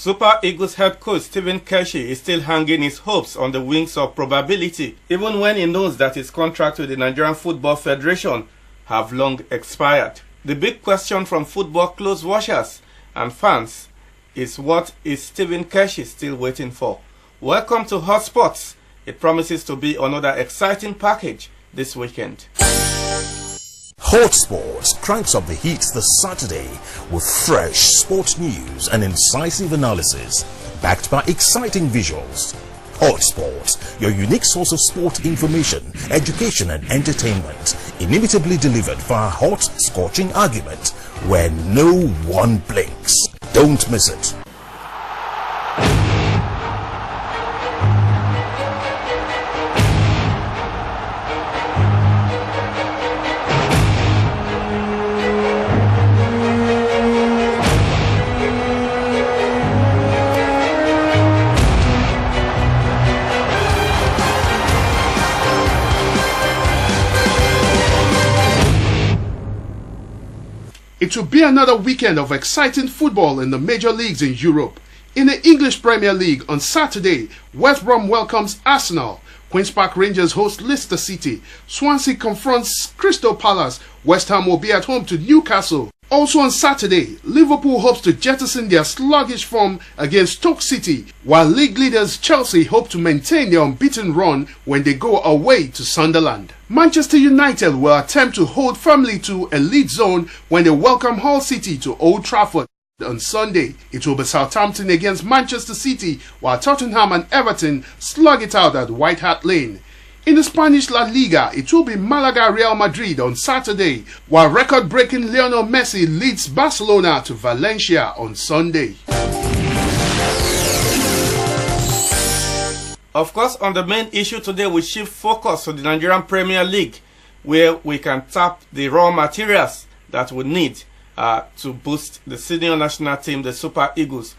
Super Eagles head coach Stephen Keshi is still hanging his hopes on the wings of probability, even when he knows that his contract with the Nigerian Football Federation have long expired. The big question from football close watchers and fans is, what is Stephen Keshi still waiting for? Welcome to Hotsports. It promises to be another exciting package this weekend. Hotsports cranks up the heat this Saturday with fresh sport news and incisive analysis backed by exciting visuals. Hotsports, your unique source of sport information, education and entertainment, inimitably delivered via hot, scorching argument where no one blinks. Don't miss it. It will be another weekend of exciting football in the major leagues in Europe. In the English Premier League on Saturday, West Brom welcomes Arsenal, Queen's Park Rangers host Leicester City, Swansea confronts Crystal Palace, West Ham will be at home to Newcastle. Also on Saturday, Liverpool hopes to jettison their sluggish form against Stoke City, while league leaders Chelsea hope to maintain their unbeaten run when they go away to Sunderland. Manchester United will attempt to hold firmly to a lead zone when they welcome Hull City to Old Trafford. On Sunday, it will be Southampton against Manchester City, while Tottenham and Everton slug it out at White Hart Lane. In the Spanish La Liga, it will be Malaga-Real Madrid on Saturday, while record-breaking Lionel Messi leads Barcelona to Valencia on Sunday. Of course, on the main issue today, we shift focus to the Nigerian Premier League, where we can tap the raw materials that we need to boost the senior national team, the Super Eagles.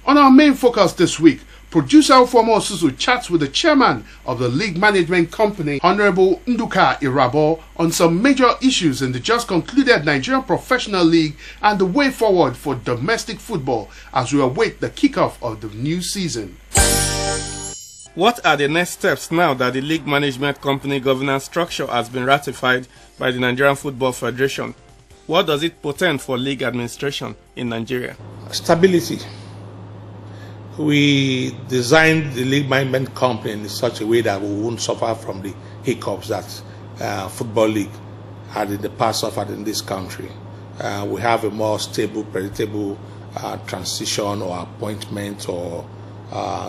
On our main focus this week, producer Ufomo Osusu chats with the chairman of the league management company, Honorable Nduka Irabo, on some major issues in the just concluded Nigerian Professional League and the way forward for domestic football as we await the kickoff of the new season. What are the next steps now that the league management company governance structure has been ratified by the Nigerian Football Federation? What does it portend for league administration in Nigeria? Stability. We designed the league management company in such a way that we won't suffer from the hiccups that football league had in the past suffered in this country. We have a more stable, predictable transition or appointment or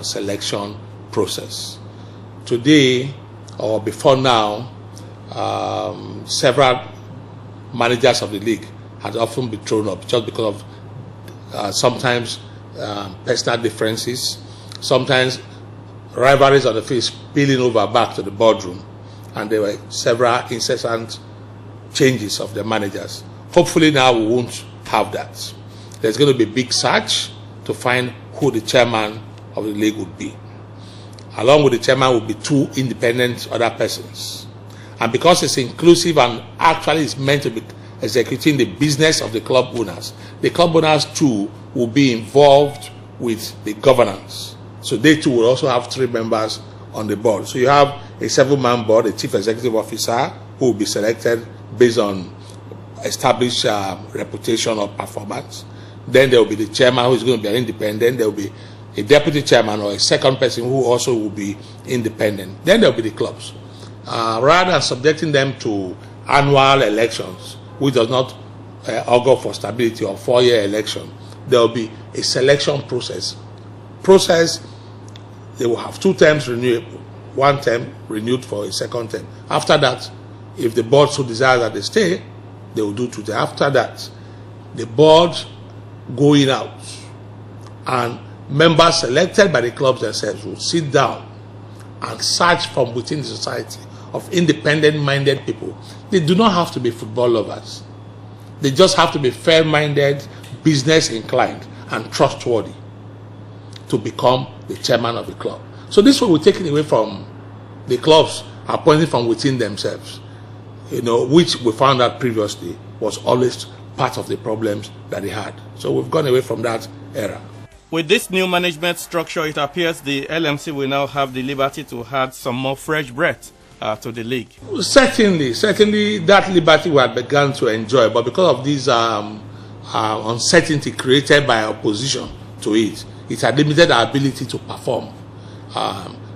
selection process. Today, or before now, several managers of the league had often been thrown up just because of sometimes personal differences, sometimes rivalries on the field spilling over back to the boardroom, and there were several incessant changes of the managers. Hopefully now we won't have that. There's going to be a big search to find who the chairman of the league would be. Along with the chairman will be two independent other persons. And because it's inclusive and actually is meant to be executing the business of the club owners too will be involved with the governance. So they too will also have 3 members on the board. So you have a 7-man board, a chief executive officer who will be selected based on established reputation or performance. Then there will be the chairman who is going to be an independent. There will be a deputy chairman or a second person who also will be independent. Then there will be the clubs. Rather than subjecting them to annual elections, which does not augur for stability, or 4-year election, there will be a selection process. They will have 2 terms renewed, 1 term renewed for a 2nd term. After that, if the board so desires that they stay, they will do 2 terms. After that, the board going out and members selected by the clubs themselves will sit down and search from within the society of independent-minded people. They do not have to be football lovers. They just have to be fair-minded, business-inclined, and trustworthy to become the chairman of the club. So this will be taken away from the clubs appointed from within themselves, which we found out previously was always part of the problems that they had. So we've gone away from that era. With this new management structure, it appears the LMC will now have the liberty to add some more fresh breath to the league. Certainly that liberty we had begun to enjoy, but because of this uncertainty created by opposition to it, it had limited our ability to perform.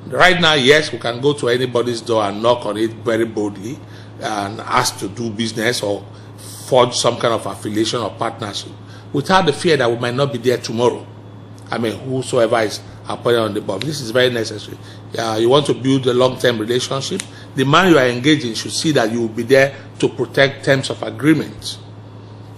Right now, yes, we can go to anybody's door and knock on it very boldly and ask to do business or forge some kind of affiliation or partnership without the fear that we might not be there tomorrow. I mean, whosoever is appointed on the board. This is very necessary. You want to build a long-term relationship. The man you are engaging should see that you will be there to protect terms of agreement.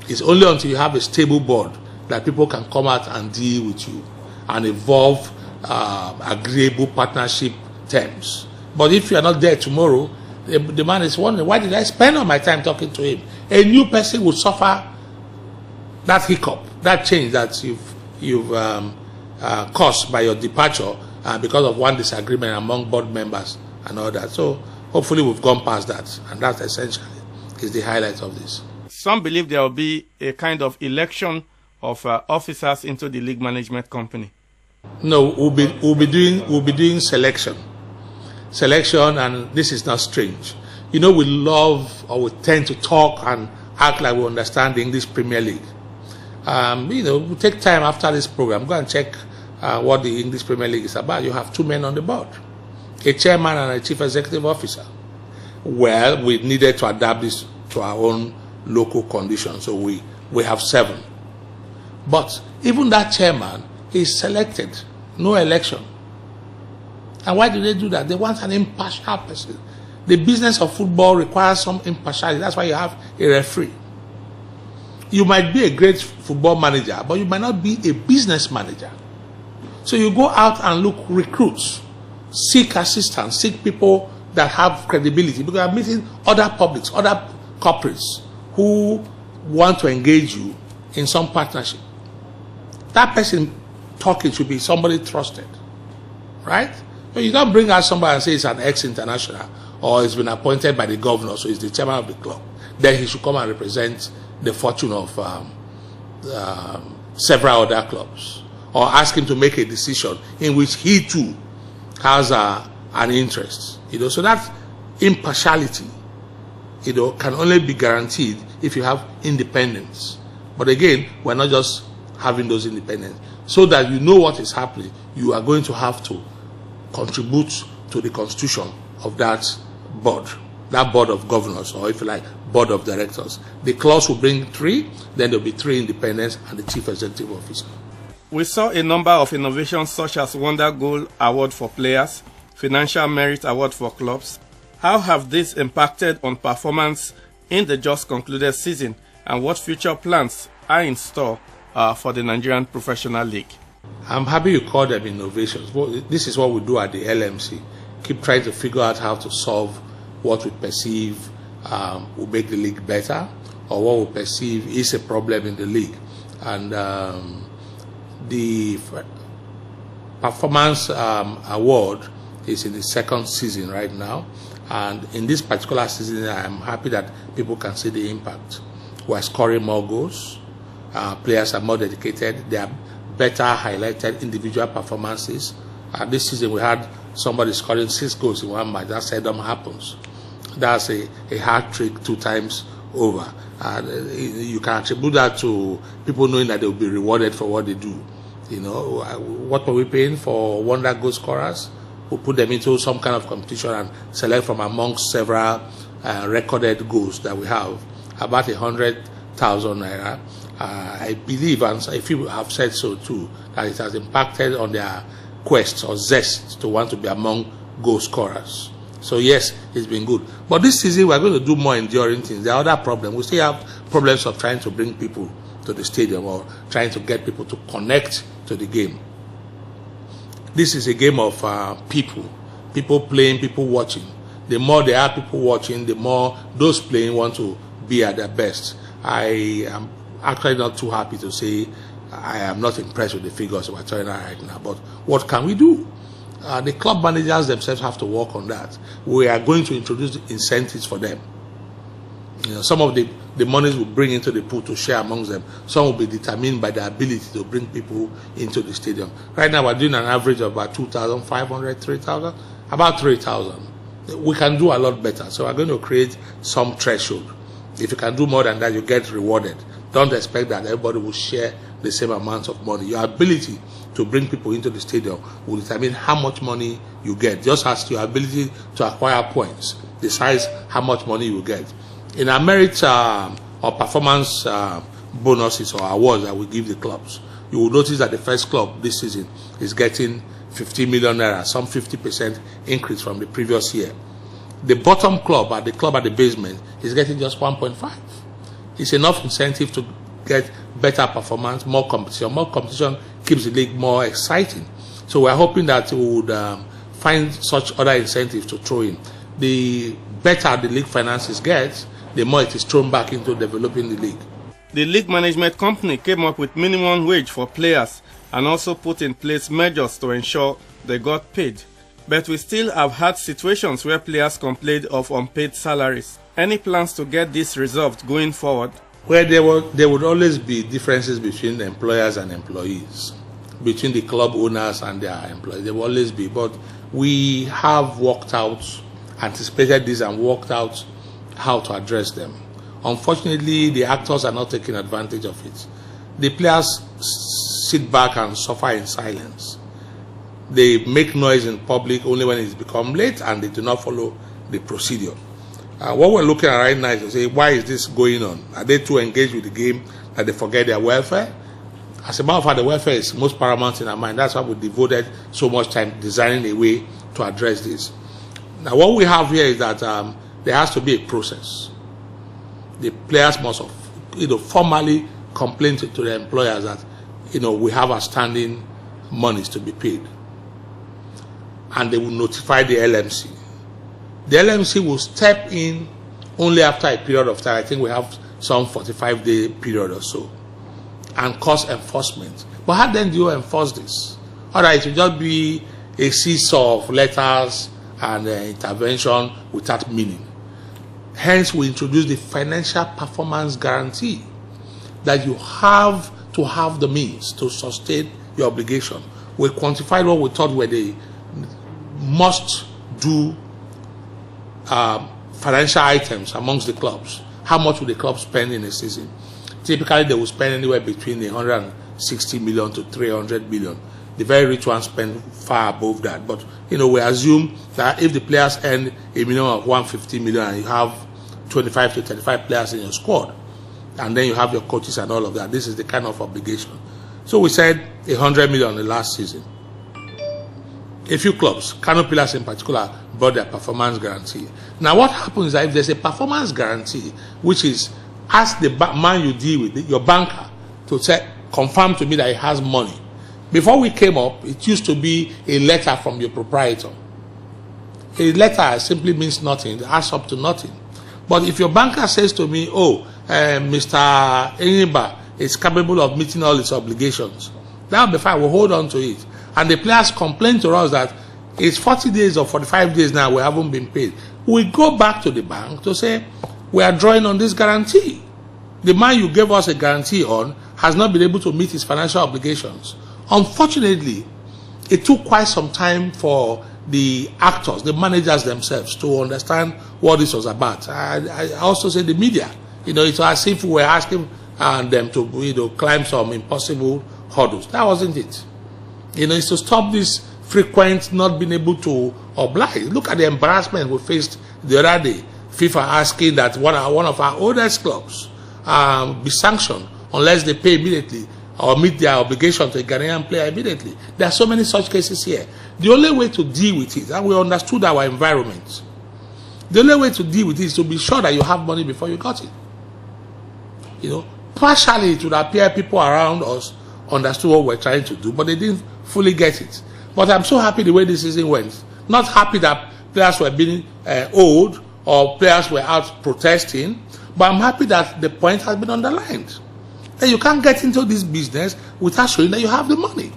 It's only until you have a stable board that people can come out and deal with you and evolve agreeable partnership terms. But if you are not there tomorrow, the man is wondering, why did I spend all my time talking to him? A new person will suffer that hiccup, that change that you've caused by your departure because of one disagreement among board members and all that. So hopefully we've gone past that, and that essentially is the highlight of this. Some believe there will be a kind of election of officers into the league management company. No, we'll be doing selection, and this is not strange. You know, we love, or we tend to talk and act like we understand the English Premier League. You know, we take time after this program, go and check what the English Premier League is about. You have two men on the board, a chairman and a chief executive officer. Well, we needed to adapt this to our own local conditions, so we have 7. But even that chairman is selected, no election. And why do they do that? They want an impartial person. The business of football requires some impartiality. That's why you have a referee. You might be a great football manager, but you might not be a business manager. So you go out and look, recruits, seek assistance, seek people that have credibility, because you are meeting other publics, other corporates who want to engage you in some partnership. That person talking should be somebody trusted, right? So you don't bring out somebody and say it's an ex-international or he's been appointed by the governor, so he's the chairman of the club. Then he should come and represent the fortune of several other clubs, or ask him to make a decision in which he too has an interest. You know, so that impartiality, you know, can only be guaranteed if you have independence. But again, we're not just having those independence. So that you know what is happening, you are going to have to contribute to the constitution of that board of governors, or if you like, board of directors. The clause will bring 3, then there'll be 3 independents and the chief executive officer. We saw a number of innovations such as Wonder Goal Award for players, Financial Merit Award for clubs. How have these impacted on performance in the just concluded season, and what future plans are in store for the Nigerian Professional League? I'm happy you call them innovations. This is what we do at the LMC. Keep trying to figure out how to solve what we perceive will make the league better, or what we perceive is a problem in the league. And the performance award is in the 2nd season right now. And in this particular season, I'm happy that people can see the impact. We're scoring more goals. Players are more dedicated. They are better highlighted individual performances. This season we had somebody scoring 6 goals in one match. That seldom happens. That's a hat trick 2 times over. You can attribute that to people knowing that they will be rewarded for what they do. You know, what were we paying for wonder goal scorers? We'll put them into some kind of competition and select from amongst several recorded goals that we have. About 100,000 naira. I believe, and a few have said so too, that it has impacted on their quest or zest to want to be among goal scorers. So yes, it's been good. But this season we're going to do more enduring things. There are other problems. We still have problems of trying to bring people to the stadium, or trying to get people to connect to the game. This is a game of people playing, people watching. The more there are people watching, the more those playing want to be at their best. I am actually not too happy to say I am not impressed with the figures we're turning out right now. But what can we do? The club managers themselves have to work on that. We are going to introduce incentives for them. Some of the monies we bring into the pool to share amongst them. Some will be determined by the ability to bring people into the stadium. Right now, we're doing an average of about 2,500, 3,000, about 3,000. We can do a lot better. So we're going to create some threshold. If you can do more than that, you get rewarded. Don't expect that everybody will share the same amount of money. Your ability to bring people into the stadium will determine how much money you get. Just as your ability to acquire points decides how much money you get. In our merit or performance bonuses or awards that we give the clubs, you will notice that the first club this season is getting 50 million naira, some 50% increase from the previous year. The bottom club at the basement is getting just 1.5. It's enough incentive to get better performance, more competition. More competition keeps the league more exciting. So we're hoping that we would find such other incentives to throw in. The better the league finances get, the more it is thrown back into developing the league. The league management company came up with minimum wage for players and also put in place measures to ensure they got paid. But we still have had situations where players complained of unpaid salaries. Any plans to get this resolved going forward? Well, there would always be differences between employers and employees, between the club owners and their employees. There will always be, but we have anticipated this and worked out how to address them. Unfortunately, the actors are not taking advantage of it. The players sit back and suffer in silence. They make noise in public only when it's become late, and they do not follow the procedure. What we're looking at right now is to say, why is this going on? Are they too engaged with the game that they forget their welfare? As a matter of fact, the welfare is most paramount in our mind. That's why we devoted so much time designing a way to address this. Now, what we have here is that there has to be a process. The players must, formally complain to the employers that, we have outstanding monies to be paid. And they will notify the LMC. The LMC will step in only after a period of time. I think we have some 45-day period or so, and cause enforcement. But how then do you enforce this? Otherwise, it will just be a seesaw of letters and intervention without meaning. Hence, we introduce the financial performance guarantee, that you have to have the means to sustain your obligation. We quantified what we thought were the must-do financial items amongst the clubs. How much will the club spend in a season? Typically, they will spend anywhere between 160 million to 300 million. The very rich ones spend far above that. But, we assume that if the players earn a minimum of 150 million and you have 25 to 35 players in your squad, and then you have your coaches and all of that, this is the kind of obligation. So we said 100 million the last season. A few clubs, Kano Pillars in particular, brought their performance guarantee. Now what happens is that if there's a performance guarantee, which is ask the man you deal with, your banker, to confirm to me that he has money. Before we came up, it used to be a letter from your proprietor. A letter simply means nothing, it adds up to nothing. But if your banker says to me, Mr. Enyimba is capable of meeting all his obligations, that will be fine, we'll hold on to it. And the players complain to us that it's 40 days or 45 days now, we haven't been paid. We go back to the bank to say, we are drawing on this guarantee. The man you gave us a guarantee on has not been able to meet his financial obligations. Unfortunately, it took quite some time for the actors, the managers themselves, to understand what this was about. I also say the media. It's as if we were asking them to climb some impossible hurdles. That wasn't it. It's to stop this frequent not being able to oblige. Look at the embarrassment we faced the other day. FIFA asking that one of our oldest clubs be sanctioned unless they pay immediately or meet their obligation to a Ghanaian player immediately. There are so many such cases here. The only way to deal with it, and we understood our environment, the only way to deal with it is to be sure that you have money before you got it. Partially it would appear people around us understood what we're trying to do, but they didn't fully get it. But I'm so happy the way this season went. Not happy that players were being owed or players were out protesting, but I'm happy that the point has been underlined. That you can't get into this business without showing that you have the money.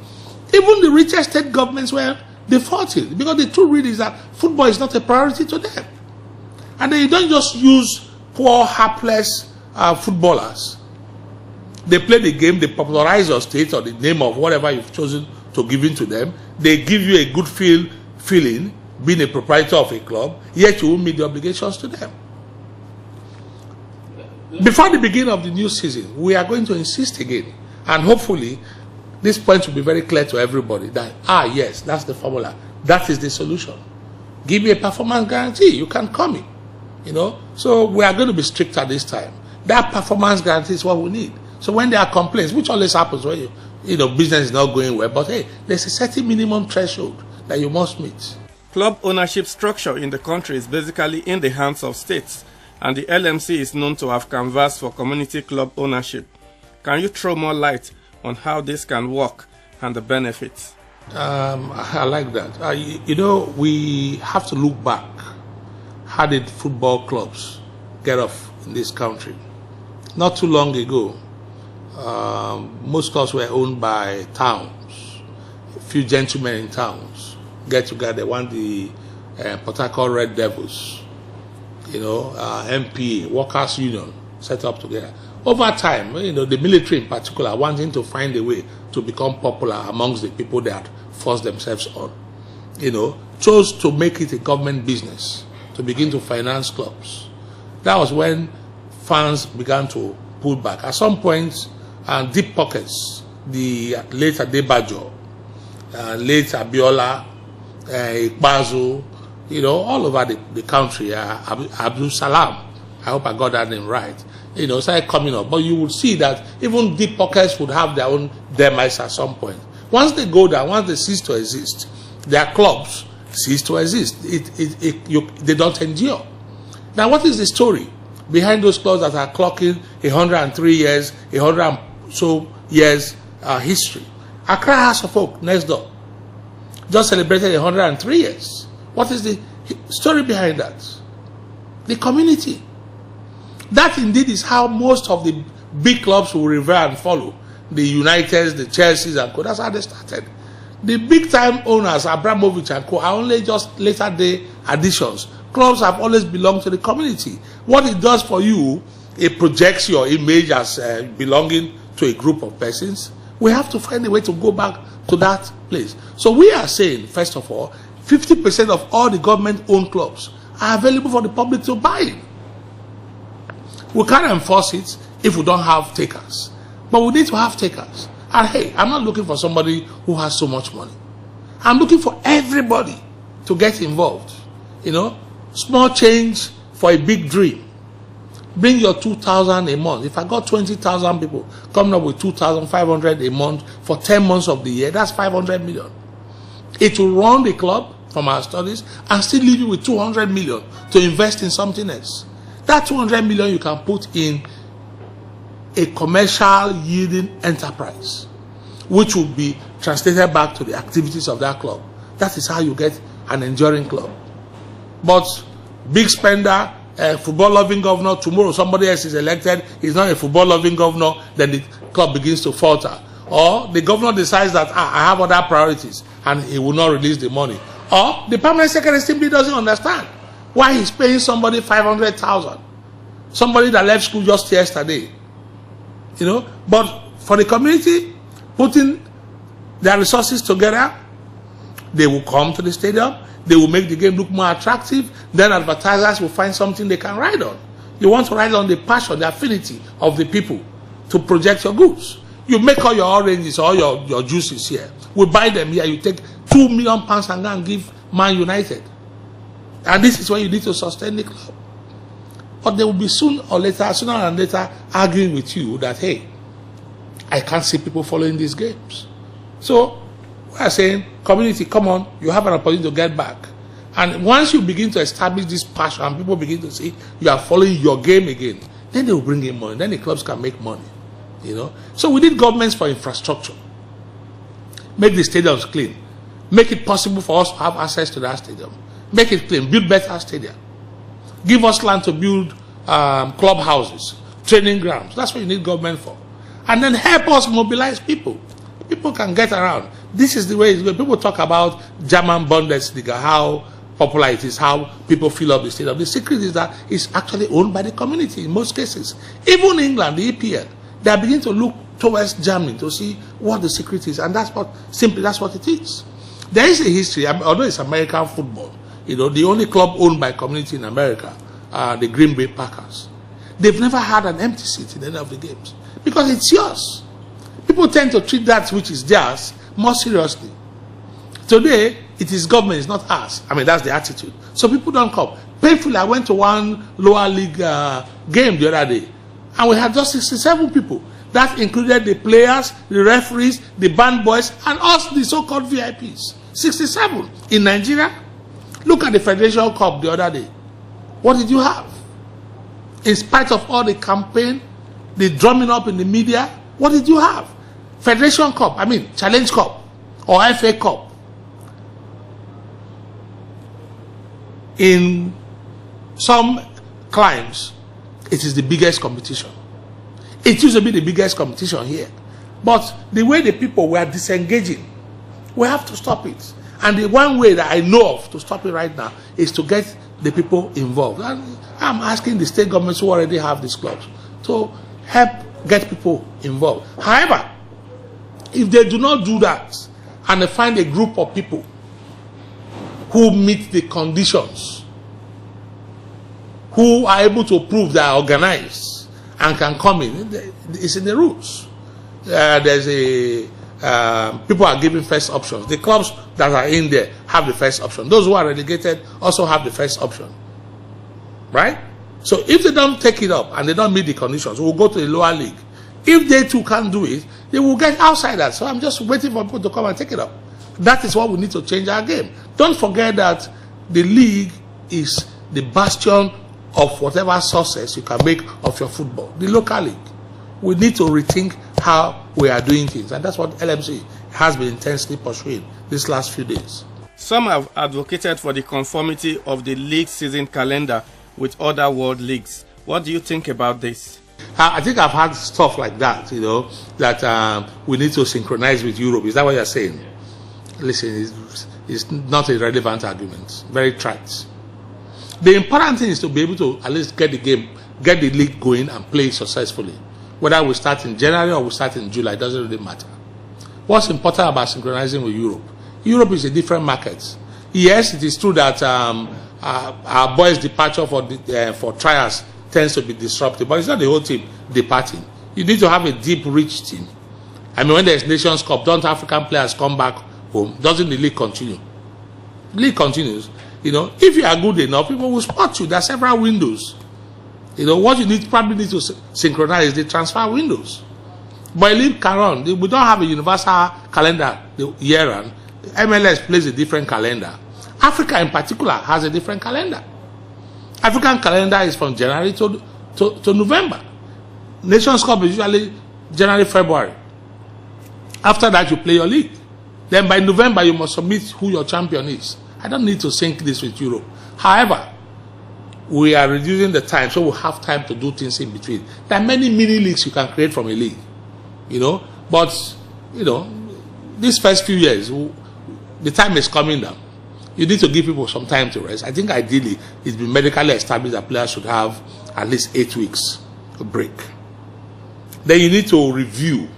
Even the richest state governments were defaulting, because the truth really is that football is not a priority to them. And then you don't just use poor, hapless footballers. They play the game, they popularize your state or the name of whatever you've chosen to give in to them. They give you a good feeling being a proprietor of a club, yet you will meet the obligations to them. Before the beginning of the new season, we are going to insist again, and hopefully this point will be very clear to everybody that, yes, that's the formula. That is the solution. Give me a performance guarantee. You can come in. You know, so we are going to be stricter this time. That performance guarantee is what we need. So when there are complaints, which always happens when business is not going well, but hey, there's a certain minimum threshold that you must meet. Club ownership structure in the country is basically in the hands of states, and the LMC is known to have canvassed for community club ownership. Can you throw more light on how this can work and the benefits? I like that. We have to look back. How did football clubs get off in this country? Not too long ago, most clubs were owned by towns. A few gentlemen in towns get together. They want the Port Harcourt Red Devils, MPA, Workers' Union, set up together. Over time, the military in particular, wanting to find a way to become popular amongst the people they had forced themselves on, chose to make it a government business, to begin to finance clubs. That was when fans began to pull back. At some point, deep pockets, the late Adebayo, late Abiola, Ikbazu, all over the country, Abdul Salam, I hope I got that name right, started coming up. But you would see that even deep pockets would have their own demise at some point. Once they go down, once they cease to exist, their clubs cease to exist. They don't endure. Now, what is the story behind those clubs that are clocking 103 years, 100 and so years history? Accra House of Folk, next door, just celebrated 103 years. What is the story behind that? The community. That indeed is how most of the big clubs will revere and follow. The Uniteds, the Chelseas and co. That's how they started. The big time owners, Abramovich and co, are only just later day additions. Clubs have always belonged to the community. What it does for you, it projects your image as belonging to a group of persons. We have to find a way to go back to that place. So we are saying, first of all, 50% of all the government-owned clubs are available for the public to buy. We can't enforce it if we don't have takers. But we need to have takers. And hey, I'm not looking for somebody who has so much money. I'm looking for everybody to get involved. Small change for a big dream. Bring your 2,000 a month. If I got 20,000 people coming up with 2,500 a month for 10 months of the year, that's 500 million. It will run the club from our studies and still leave you with 200 million to invest in something else. That 200 million you can put in a commercial yielding enterprise, which will be translated back to the activities of that club. That is how you get an enduring club. But big spender, football-loving governor, tomorrow somebody else is elected, he's not a football-loving governor, then the club begins to falter. Or the governor decides that I have other priorities and he will not release the money. Or the permanent secretary simply doesn't understand why he's paying somebody 500,000. Somebody that left school just yesterday. But for the community, putting their resources together, they will come to the stadium, they will make the game look more attractive, then advertisers will find something they can ride on. You want to ride on the passion, the affinity of the people to project your goods. You make all your oranges, all your juices here. We buy them here, you take £2 million and go and give Man United. And this is where you need to sustain the club. But they will be sooner or later arguing with you that, hey, I can't see people following these games. So we are saying, community, come on, you have an opportunity to get back. And once you begin to establish this passion and people begin to see you are following your game again, then they will bring in money. Then the clubs can make money. So we need governments for infrastructure. Make the stadiums clean. Make it possible for us to have access to that stadium. Make it clean. Build better stadium. Give us land to build clubhouses, training grounds. That's what you need government for. And then help us mobilize people. People can get around. This is the way it's going. People talk about German Bundesliga, how popular it is, how people fill up the stadium. The secret is that it's actually owned by the community in most cases. Even England, the EPL, they are beginning to look towards Germany to see what the secret is, and that's what it is. There is a history, although it's American football. The only club owned by community in America are the Green Bay Packers. They've never had an empty seat in any of the games because it's yours. People tend to treat that which is theirs more seriously. Today, it is government, it's not us. I mean, that's the attitude. So people don't come. Painfully, I went to one lower league game the other day, and we had just 67 people. That included the players, the referees, the band boys, and us, the so-called VIPs. 67 in Nigeria. Look at the Federation Cup the other day. What did you have? In spite of all the campaign, the drumming up in the media, what did you have? Federation Cup, Challenge Cup or FA Cup. In some climes, it is the biggest competition. It used to be the biggest competition here. But the way the people were disengaging, we have to stop it. And the one way that I know of to stop it right now is to get the people involved. And I'm asking the state governments who already have these clubs to help get people involved. However, if they do not do that and they find a group of people who meet the conditions, who are able to prove they are organized and can come in, it's in the rules. People are given first options. The clubs that are in there have the first option. Those who are relegated also have the first option. Right? So if they don't take it up and they don't meet the conditions, we'll go to the lower league. If they too can't do it, they will get outsiders. So I'm just waiting for people to come and take it up. That is what we need to change our game. Don't forget that the league is the bastion of whatever success you can make of your football. The local league. We need to rethink how we are doing things. And that's what LMC has been intensely pursuing these last few days. Some have advocated for the conformity of the league season calendar with other world leagues. What do you think about this? I think I've had stuff like that, that we need to synchronize with Europe. Is that what you're saying? Listen, it's not a relevant argument. Very trite. The important thing is to be able to at least get the league going and play successfully. Whether we start in January or we start in July, it doesn't really matter. What's important about synchronizing with Europe? Europe is a different market. Yes, it is true that our boys' departure for trials tends to be disruptive, but it's not the whole team departing. You need to have a deep, rich team. When there's Nations Cup, don't African players come back home? Doesn't the league continue? The league continues. If you are good enough, people will spot you. There are several windows. What you probably need to synchronize is the transfer windows. But league can run. We don't have a universal calendar year round. MLS plays a different calendar. Africa in particular has a different calendar. African calendar is from January to November. Nations Cup is usually January, February. After that, you play your league. Then by November, you must submit who your champion is. I don't need to sync this with Europe. However, we are reducing the time, so we'll have time to do things in between. There are many mini leagues you can create from a league, But, these first few years, the time is coming down. You need to give people some time to rest. I think ideally, it's been medically established that players should have at least 8 weeks break. Then you need to review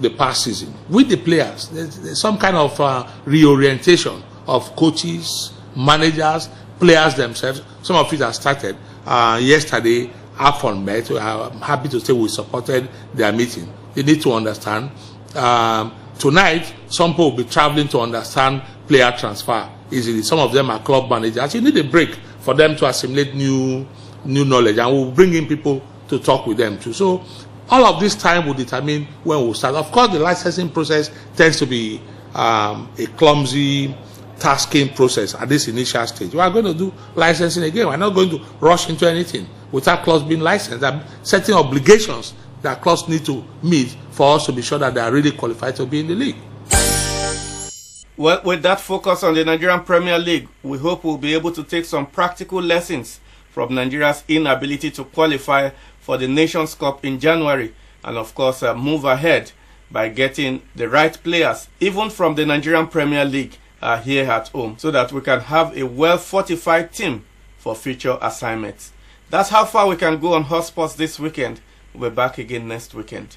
the past season with the players. There's some kind of reorientation of coaches, managers, players themselves. Some of it has started. Yesterday, AFON met. I'm happy to say we supported their meeting. They need to understand. Tonight, some people will be traveling to understand player transfer easily. Some of them are club managers. You need a break for them to assimilate new knowledge, and we'll bring in people to talk with them too. So all of this time will determine when we'll start. Of course, the licensing process tends to be a clumsy, tasking process at this initial stage. We are going to do licensing again. We're not going to rush into anything without clubs being licensed. There are certain obligations that clubs need to meet for us to be sure that they are really qualified to be in the league. Well, with that focus on the Nigerian Premier League, we hope we'll be able to take some practical lessons from Nigeria's inability to qualify for the Nations Cup in January, and of course move ahead by getting the right players, even from the Nigerian Premier League, are here at home so that we can have a well-fortified team for future assignments. That's how far we can go on Hotsports this weekend. We'll be back again next weekend.